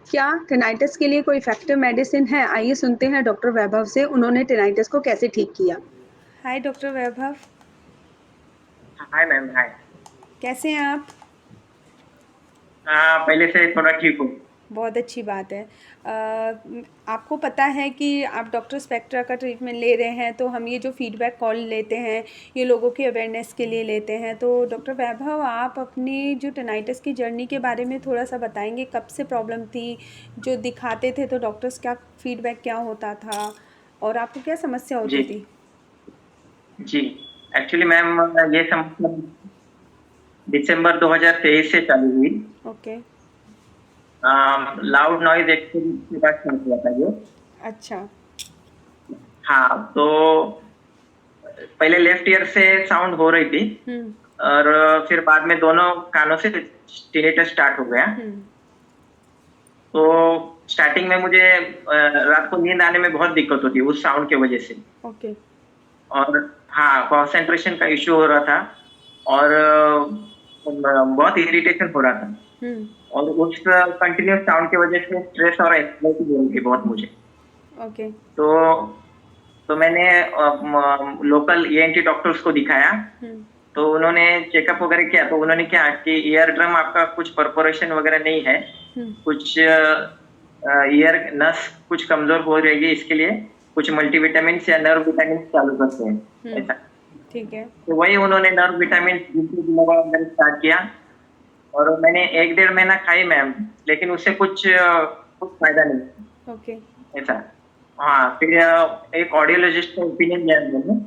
क्या टिनाइटिस के लिए कोई इफ़ेक्टिव मेडिसिन है? आइए सुनते हैं डॉक्टर वैभव से, उन्होंने टिनाइटिस को कैसे ठीक किया। हाय डॉक्टर वैभव, हाय मैम, हाय। कैसे हैं आप? पहले से थोड़ा ठीक हूँ। बहुत अच्छी बात है। आपको पता है कि आप डॉक्टर स्पेक्ट्रा का ट्रीटमेंट ले रहे हैं, तो हम ये जो फीडबैक कॉल लेते हैं, ये लोगों की अवेयरनेस के लिए लेते हैं। तो डॉक्टर वैभव, आप अपनी जो टिनाइटिस की जर्नी के बारे में थोड़ा-सा बताएँगे? कब से प्रॉब्लम थी? जो दिखाते थे तो डॉक्टर्स क्या फीडबैक क्या होता था? और आपको क्या समस्या जी, होती थी? जी। एक्चुअली मैम, ये समस्या दिसंबर 2023 से चालू हुई। ओके, लाउड नॉइज़ एक्सपीरियंस के बाद शुरू हुआ था ये। अच्छा। हाँ, तो पहले लेफ्ट ईयर से साउंड हो रही थी हुँ, और फिर बाद में दोनों कानों से टिनेटस स्टार्ट हो गया। हुँ, तो स्टार्टिंग में मुझे रात को नींद आने में बहुत दिक्कत होती है उस साउंड की वजह से। ओके। और हाँ, कंसंट्रेशन का इश्यू हो रहा था और बहुत इरिटेशन हो रहा था। हुँ, और उस कंटिन्यूअस साउंड की वजह से स्ट्रेस और एंग्जायटी हो रही थी बहुत मुझे। ओके। तो मैंने लोकल ईएनटी डॉक्टर्स को दिखाया। हुँ, तो उन्होंने चेकअप वगैरह किया, तो उन्होंने क्या कि ईयर ड्रम आपका कुछ परफोरेशन वगैरह नहीं है, हुँ, कुछ ईयर नस कुछ कमजोर हो रहेगी, इसके लिए कुछ मल्टीविटामिन या नर्व विटामिन चालू करते हैं, हुँ, ऐसा। ठीक है। तो वही उन्होंने नर्व विटामिन स्टार्ट किया और मैंने 1 डेढ़ महीना खाई मैम, लेकिन उससे कुछ फायदा नहीं, ओके। ऐसा। हाँ, फिर एक ऑडियोलॉजिस्ट का ओपिनियन लिया मैंने।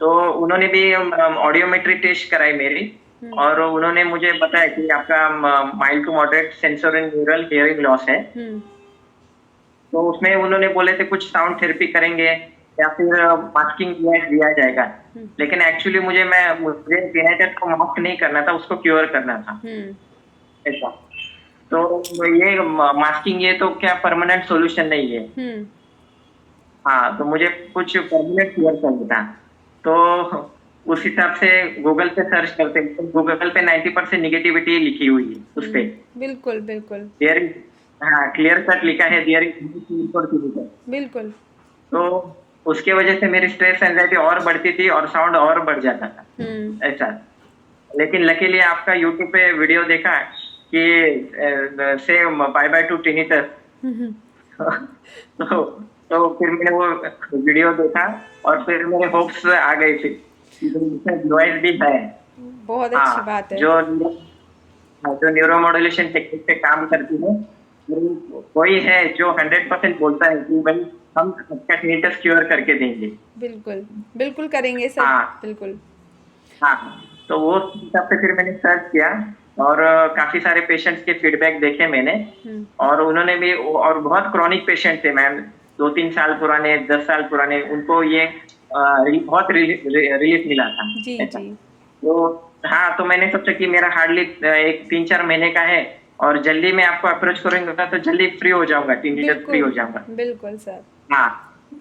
तो उन्होंने भी ऑडियोमेट्री टेस्ट कराई मेरी हुँ, और उन्होंने मुझे बताया कि आपका mild to moderate sensory neural hearing loss है। हुँ, तो उसमें उन्होंने बोले थे कुछ साउंड थेरेपी करेंगे या फिर मास्किंग दिया जाएगा। हुँ, लेकिन एक्चुअली मुझे टिनेटस को मास्क नहीं करना था, उसको क्योर करना था, हुँ, ऐसा। तो ये मास्किंग ये तो क्या परमानेंट सॉल्यूशन नहीं है। हुँ, हाँ, तो मुझे कुछ परमानेंट क्योर चाहिए था। तो उस हिसाब से गूगल पे सर्च करते, गूगल पे 90% नेगेटिविटी लिखी हुई है उस पे। हुँ, बिल्कुल, बिल्कुल, देयर इज, हाँ, क्लियर कट लिखा है, देयर इज। बिल्कुल। तो उसके वजह से मेरी स्ट्रेस एंजाइटी और बढ़ती थी और साउंड और बढ़ जाता था, हुँ, ऐसा। लेकिन लकीली आपका यूट्यूब पे वीडियो देखा कि से बाय बाय टू टिनिटस। हुँ, हुँ, तो फिर मैंने वो वीडियो देखा और फिर मेरे होप्स आ गए थे कि नॉइज भी है। बहुत अच्छी हाँ, बात है। जो न्यूरो मॉड्यूलेशन टेक्निक पे काम करती है, वही है जो 100% बोलता है कि भाई हम आपका टिनिटस क्योर करके देंगे। बिल्कुल, बिल्कुल करेंगे सर, हाँ, बिल्कुल। हाँ। तो वो हिसाब से फिर मैंने सर्च किया और काफ़ी सारे पेशेंट्स के फीडबैक देखे मैंने हुँ, और उन्होंने भी, और बहुत क्रॉनिक पेशेंट थे मैम, 2-3 साल पुराने, 10 साल पुराने, उनको ये बहुत रिलीफ मिला था, जी, ऐसा। जी, तो हाँ, तो मैंने सोचा कि मेरा हार्डली एक 3-4 महीने का है और जल्दी मैं आपको अप्रोच करूँगा तो जल्दी फ्री हो जाऊँगा, टिनिटस फ्री हो बिल्कुल, जाऊँगा। बिल्कुल सर। हाँ,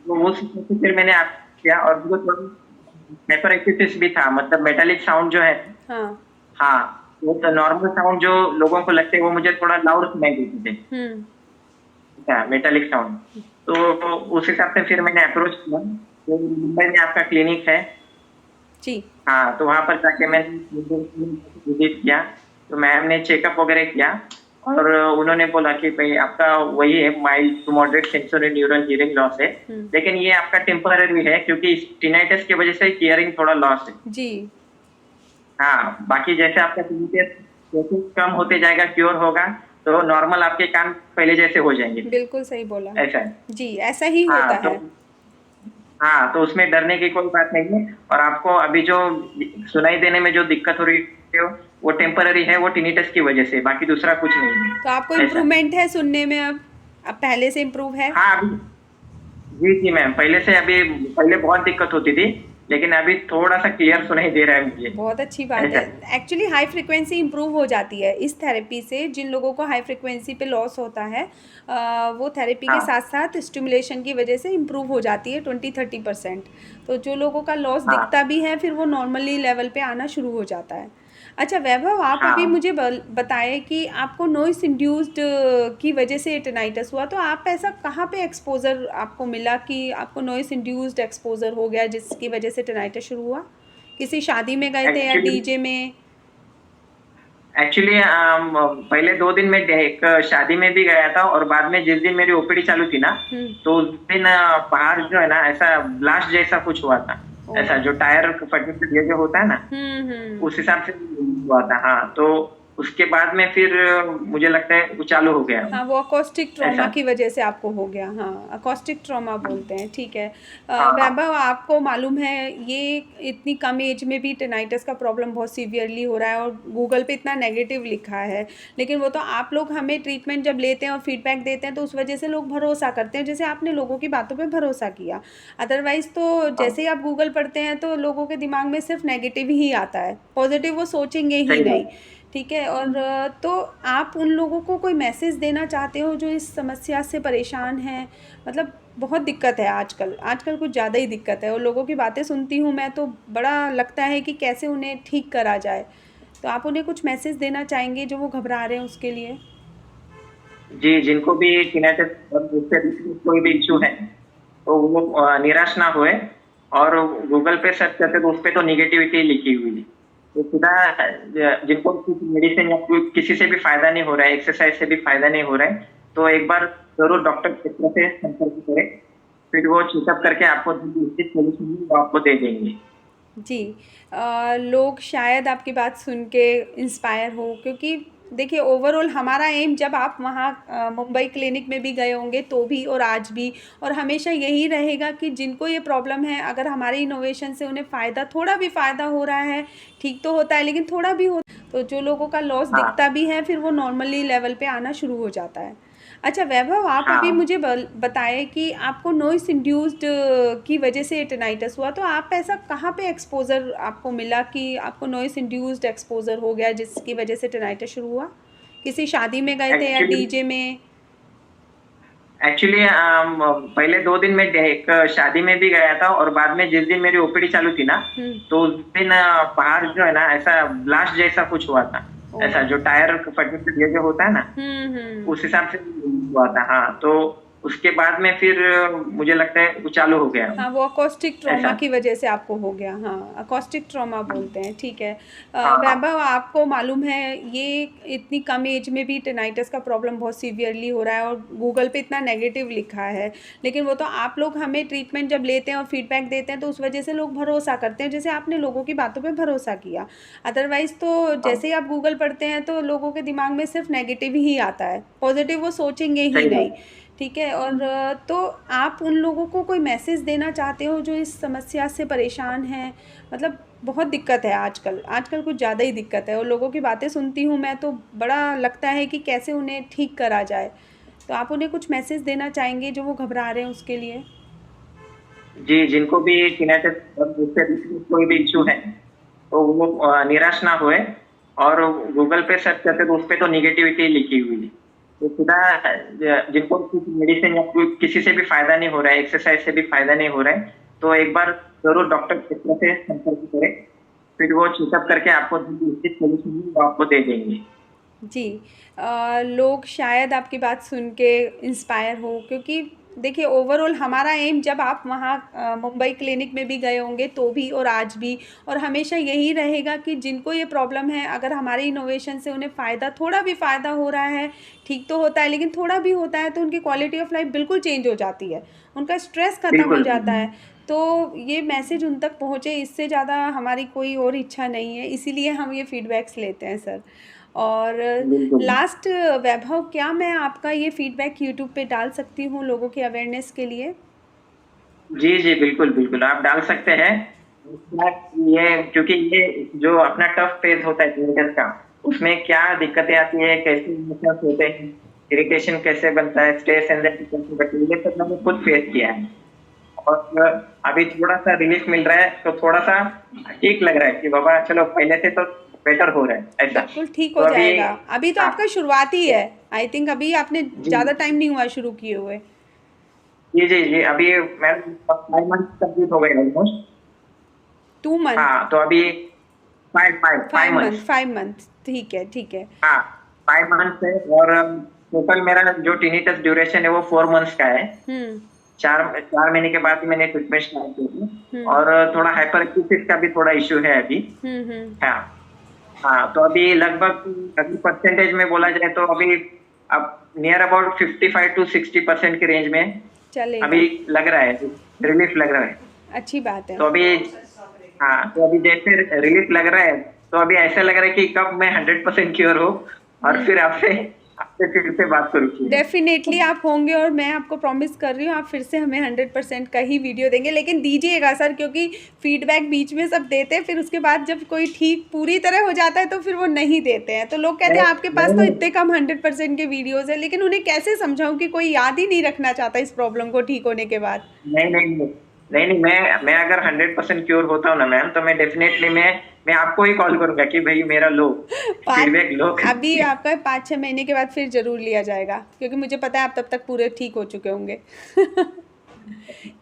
तो वो फिर मैंने आप किया और मुझे थोड़ी हाइपरएक्यूसिस भी था, मतलब मेटालिक साउंड जो है, हाँ, हाँ, वो तो नॉर्मल साउंड जो लोगों को लगते हैं वो मुझे थोड़ा लाउड सुनाई देते थे, हुँ, अच्छा, मेटालिक साउंड। तो उस हिसाब से फिर मैंने अप्रोच किया, तो मुंबई में आपका क्लिनिक है। जी, हाँ, तो वहाँ पर जाके मैंने विजिट किया, तो मैम ने चेकअप वगैरह किया और उन्होंने बोला कि भई आपका वही है, mild to moderate sensory neural hearing loss है, हुँ, लेकिन ये आपका टेम्परेरी है क्योंकि इस टिनाइटिस की वजह से हियरिंग थोड़ा लॉस है। जी, हाँ, बाकी जैसे आपका टीबीएस जैसे कम होते जाएगा, क्योर होगा, तो नॉर्मल आपके कान पहले जैसे हो जाएँगे, बिल्कुल सही बोला। ऐसा है। जी, ऐसा ही हाँ, होता तो है। हाँ, तो उसमें डरने की कोई बात नहीं है और आपको अभी जो सुनाई देने में जो दिक्कत हो रही है, वो टेम्परेरी है, वो टिनिटस की वजह से, बाकी दूसरा कुछ नहीं तो आपको है, ऐसा। इम्प्रूवमेंट है सुनने में अब? अब पहले से इम्प्रूव है? हाँ, अभी जी, जी मैम, पहले बहुत दिक्कत होती थी, लेकिन अभी थोड़ा-सा क्लियर सुनाई दे रहा है मुझे, बहुत अच्छी बात है। ऐसा। एक्चुअली हाई फ्रीक्वेंसी इम्प्रूव हो जाती है इस थेरेपी से। जिन लोगों को हाई फ्रीक्वेंसी पे लॉस होता है, वो थेरेपी के हाँ, साथ-साथ स्टिमुलेशन की वजह से इम्प्रूव हो जाती है 20-30%। तो जो लोगों का लॉस हाँ, दिखता भी है, फिर वो नॉर्मली लेवल पे आना शुरू हो जाता है। अच्छा वैभव, आप अभी हाँ। मुझे बताएं कि आपको नॉइस इंड्यूस्ड की वजह से टिनाइटस हुआ, तो आप ऐसा कहाँ पे एक्सपोजर आपको मिला कि आपको नॉइस इंड्यूस्ड एक्सपोजर हो गया जिसकी वजह से टिनाइटस शुरू हुआ? किसी शादी में गए थे या एक्चुअली डीजे में? एक्चुअली पहले 2 दिन में एक शादी में भी गया था, और बाद में जिस दिन मेरी ओपीडी चालू थी ना, हम्म। तो उस दिन बाहर जो है ना, ऐसा ब्लास्ट जैसा कुछ हुआ था। ओ। ऐसा जो टायर फटने से ये जो होता है ना, हम्म। उस हिसाब से हुआ था। हाँ, तो उसके बाद में फिर मुझे लगता है वो चालू हो गया हाँ, वो अकॉस्टिक ट्रॉमा ऐसा। की वजह से आपको हो गया। हाँ, अकॉस्टिक ट्रॉमा बोलते हैं, ठीक है। हाँ, हाँ। वैभव, आपको मालूम है ये इतनी कम एज में भी टिनाइटस का प्रॉब्लम बहुत सीवियरली हो रहा है और गूगल पे इतना नेगेटिव लिखा है, लेकिन वो तो आप लोग हमें ट्रीटमेंट जब लेते हैं और फीडबैक देते हैं तो उस वजह से लोग भरोसा करते हैं, जैसे आपने लोगों की बातों पे भरोसा किया। अदरवाइज़ तो हाँ, जैसे ही आप गूगल पढ़ते हैं तो लोगों के दिमाग में सिर्फ नेगेटिव ही आता है, पॉजिटिव वो सोचेंगे ही सही नहीं। बात। ठीक है। और तो आप उन लोगों को कोई मैसेज देना चाहते हो जो इस समस्या से परेशान हैं? मतलब बहुत दिक्कत है आजकल, आजकल कुछ ज़्यादा ही दिक्कत है और लोगों की बातें सुनती हूँ मैं तो बड़ा लगता है कि कैसे उन्हें ठीक करा जाए। तो आप उन्हें कुछ मैसेज देना चाहेंगे जो वो घबरा रहे हैं उसके लिए? जी, जिनको भी tinnitus और उससे रिलेटेड कोई भी इश्यू है, तो वो निराश ना होए, और गूगल पे सर्च करते तो उसपे तो नेगेटिविटी लिखी हुई है। तो सीधा जिनको कुछ मेडिसिन या कोई किसी से भी फ़ायदा नहीं हो रहा है, एक्सरसाइज़ से भी फ़ायदा नहीं हो रहा है, तो एक बार ज़रूर डॉक्टर से संपर्क करें। फिर वो चेकअप करके आपको जो उचित सॉल्यूशन है वो आपको दे देंगे। जी। लोग शायद आपकी बात सुन के इंस्पायर हो, क्योंकि देखिए ओवरऑल हमारा एम, जब आप वहाँ मुंबई क्लिनिक में भी गए होंगे तो भी और आज भी और हमेशा यही रहेगा कि जिनको ये प्रॉब्लम है, अगर हमारे इनोवेशन से उन्हें फ़ायदा, थोड़ा भी फ़ायदा हो रहा है, ठीक तो होता है लेकिन थोड़ा भी हो, तो जो लोगों का लॉस हाँ, दिखता भी है फिर वो नॉर्मली लेवल पे आना शुरू हो जाता है। अच्छा वैभव, आप अभी हाँ। मुझे बताएं कि आपको नॉइस इंड्यूस्ड की वजह से टिनाइटस हुआ, तो आप ऐसा कहाँ पे एक्सपोजर आपको मिला कि आपको नॉइस इंड्यूस्ड एक्सपोजर हो गया जिसकी वजह से टिनाइटस शुरू हुआ? किसी शादी में गए थे या एक्चुअली डीजे में? एक्चुअली पहले 2 दिन में एक शादी में भी गया था, और बाद में जिस दिन मेरी ओपीडी चालू थी ना, हम्म। तो उस दिन बाहर जो है ना, ऐसा ब्लास्ट जैसा कुछ हुआ था। ओ। ऐसा जो टायर फटने से ये जो होता है ना, हम्म। उस हिसाब से हुआ था। हाँ, तो उसके बाद में फिर मुझे लगता है वो चालू हो गया हाँ, वो अकॉस्टिक ट्रॉमा ऐसा। की वजह से आपको हो गया। हाँ, अकॉस्टिक ट्रॉमा बोलते हैं, ठीक है। हाँ, हाँ। वैभव, आपको मालूम है ये इतनी कम एज में भी टिनाइटस का प्रॉब्लम बहुत सीवियरली हो रहा है और गूगल पे इतना नेगेटिव लिखा है, लेकिन वो तो आप लोग हमें ट्रीटमेंट जब लेते हैं और फीडबैक देते हैं तो उस वजह से लोग भरोसा करते हैं, जैसे आपने लोगों की बातों पे भरोसा किया। अदरवाइज़ तो हाँ, जैसे ही आप गूगल पढ़ते हैं तो लोगों के दिमाग में सिर्फ नेगेटिव ही आता है, पॉजिटिव वो सोचेंगे ही सही नहीं। बात। ठीक है। और तो आप उन लोगों को कोई मैसेज देना चाहते हो जो इस समस्या से परेशान हैं? मतलब बहुत दिक्कत है आजकल, आजकल कुछ ज़्यादा ही दिक्कत है और लोगों की बातें सुनती हूँ मैं तो बड़ा लगता है कि कैसे उन्हें ठीक करा जाए। तो आप उन्हें कुछ मैसेज देना चाहेंगे जो वो घबरा रहे हैं उसके लिए? जी, जिनको भी tinnitus और उससे रिलेटेड कोई भी इश्यू है, तो वो निराश ना होए, और गूगल पे सर्च करते तो उसपे तो नेगेटिविटी लिखी हुई है। तो सीधा जिनको कुछ मेडिसिन या कोई किसी से भी फ़ायदा नहीं हो रहा है, एक्सरसाइज़ से भी फ़ायदा नहीं हो रहा है, तो एक बार ज़रूर डॉक्टर से संपर्क करें। फिर वो चेकअप करके आपको जो उचित सॉल्यूशन है वो आपको दे देंगे। जी। लोग शायद आपकी बात सुन के इंस्पायर हो, क्योंकि देखिए ओवरऑल हमारा एम, जब आप वहाँ मुंबई क्लिनिक में भी गए होंगे तो भी और आज भी और हमेशा यही रहेगा कि जिनको ये प्रॉब्लम है, अगर हमारे इनोवेशन से उन्हें फ़ायदा, थोड़ा भी फ़ायदा हो रहा है, ठीक तो होता है लेकिन थोड़ा भी होता है, तो उनकी क्वालिटी ऑफ लाइफ बिल्कुल चेंज हो जाती है, उनका स्ट्रेस ख़त्म हो बिल्कुल, जाता है। तो ये मैसेज उन तक पहुँचे, इससे ज़्यादा हमारी कोई और इच्छा नहीं है, इसीलिए हम ये फीडबैक्स लेते हैं सर। और बिल्कुल। लास्ट, वैभव, क्या मैं आपका ये फीडबैक यूट्यूब पे डाल सकती हूँ लोगों की अवेयरनेस के लिए? जी, जी, बिल्कुल, बिल्कुल, आप डाल सकते हैं। ये क्योंकि ये जो अपना टफ फेज़ होता है tinnitus का, उसमें क्या दिक्कतें आती हैं, कैसे इमोशंस होते हैं, इरिटेशन कैसे बनता है, स्ट्रेस एंग्ज़ायटी कैसे बढ़ती है, ये सब मैंने खुद फेस किया है। और अभी थोड़ा-सा रिलीफ मिल रहा है, तो थोड़ा-सा ठीक लग रहा है कि बाबा चलो पहले से तो बेटर हो रहा है, ऐसा। बिल्कुल ठीक तो हो अभी जाएगा। अभी तो हाँ, आपका शुरुआत ही है। आई थिंक अभी आपने जी, ज़्यादा टाइम नहीं हुआ शुरू किए हुए। जी, जी, जी, अभी मैम 5 मंथ्स कंप्लीट हो गए ऑलमोस्ट। 2 मंथ? हाँ, तो अभी फाइव 5 मंथ, मंथ्स। 5 मंथ, ठीक है, ठीक है। हाँ 5 मंथ्स है, और टोटल मेरा जो टिनिटस ड्यूरेशन है वो 4 मंथ्स का है। हुँ, 4 महीने के बाद ही मैंने ट्रीटमेंट स्टार्ट की थी, हुँ, और थोड़ा हाइपर एक्यूसिस का भी थोड़ा इश्यू है अभी। हुँ, हुँ। हाँ हाँ, तो अभी लगभग अभी परसेंटेज में बोला जाए तो अभी अब नियर अबाउट 55 to 60% के रेंज में चलेगा, अभी लग रहा है, रिलीफ लग रहा है। अच्छी बात है। तो अभी हाँ, तो अभी जैसे रिलीफ लग रहा है, तो अभी ऐसा लग रहा है कि कब मैं 100% क्योर हो और हुँ। फिर आपसे आपसे फिर से बात करूँ। डेफ़िनेटली आप होंगे और मैं आपको प्रॉमिस कर रही हूँ, आप फिर से हमें 100% का ही वीडियो देंगे। लेकिन दीजिएगा सर, क्योंकि फ़ीडबैक बीच में सब देते हैं, फिर उसके बाद जब कोई ठीक पूरी तरह हो जाता है, तो फिर वो नहीं देते हैं। तो लोग कहते नहीं हैं आपके पास तो नहीं इतने कम 100% के वीडियोज़ हैं, लेकिन उन्हें कैसे समझाऊँ कि कोई याद ही नहीं रखना चाहता इस प्रॉब्लम को ठीक होने के बाद? नहीं नहीं नहीं नहीं नहीं, मैं अगर 100% क्योर होता हूँ ना मैम, तो मैं डेफिनेटली मैं आपको ही कॉल करूंगा कि भाई मेरा लो, 5 फीडबैक लो अभी करके। आपका 5-6 महीने के बाद फिर ज़रूर लिया जाएगा, क्योंकि मुझे पता है आप तब तक पूरे ठीक हो चुके होंगे।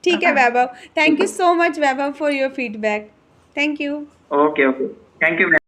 ठीक है वैभव, थैंक ठीक यू है, so much Vaibhav for your feedback. Thank you. Okay okay, thank you.